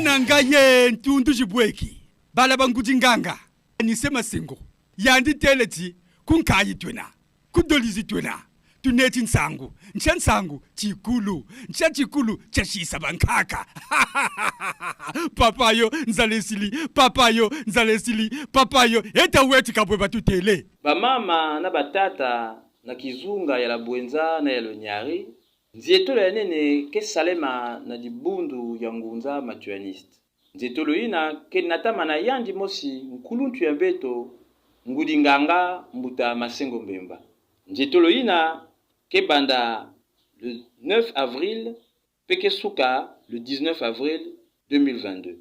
mwana ngaye ntundu jibweki bala bangujinganga nisema singo yandi teleti kunkayi twena kudolizi twena tuneti nsangu nchansangu chikulu nchachikulu chashisa bankaka papayo nzalesili papayo eta weti kabwe batutele bamama na batata na kizunga ya labwenza na ya lonyari nzietolo ya nene ke salema na dibundu ya ngunza matuaniste nzietolo ina ke natama na yandi mosi nkuluntu ya beto ngudinganga mbuta masengo mbemba nzietolo ina ke banda le 9 avril peke suka le 19 avril 2022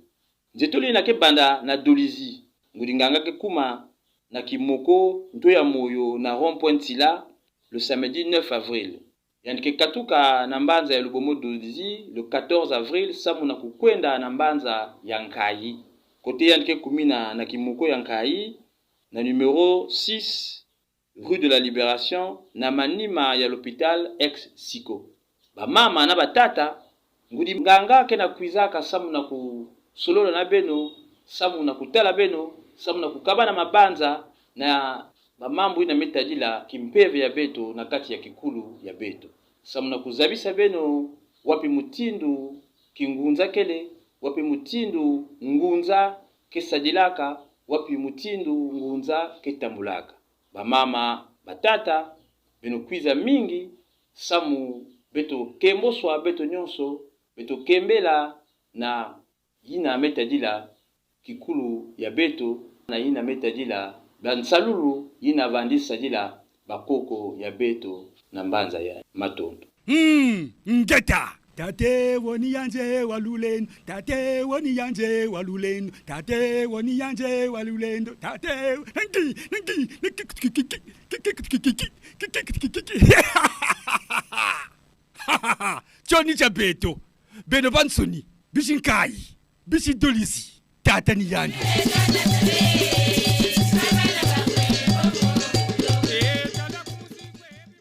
nzietolo ina ke banda na dolizi ngudinganga ke kuma na kimoko nto ya moyo na rond-point Tila le samedi 9 avril yandike katuka na mbanza ya Lubomo Dolizi le 14 avril samu na kukwenda na mbanza ya Nkayi kote yandike kumina na kimoko ya Nkayi na numéro 6 rue de la Libération na manima ya l'hôpital ex-Siko bamama na batata ngudi nganga ke na kuizaka samu na kusolola na beno samu na kutala beno samu na kukaba na mabanza na bamambu ina metadila kimpeve ya beto na kati ya kikulu ya beto samu na kuzabisa beno wapi mutindu kingunza kele wapi mutindu ngunza kesadilaka wapi mutindu ngunza ketambulaka bamama batata beno kwiza mingi samu beto kemboswa beto nyonso beto kembela na yina metadila kikulu ya beto na yina metadila bansalulu yina vandisa dila bakoko ya beto na mbanza ya matondo ngeta tate woni yanje walulendo tate woni yanje walulendo tate woni yanje walulendo tate Johnny Jabeto beno bansoni bishinkai bishi dolisi tata ni yanje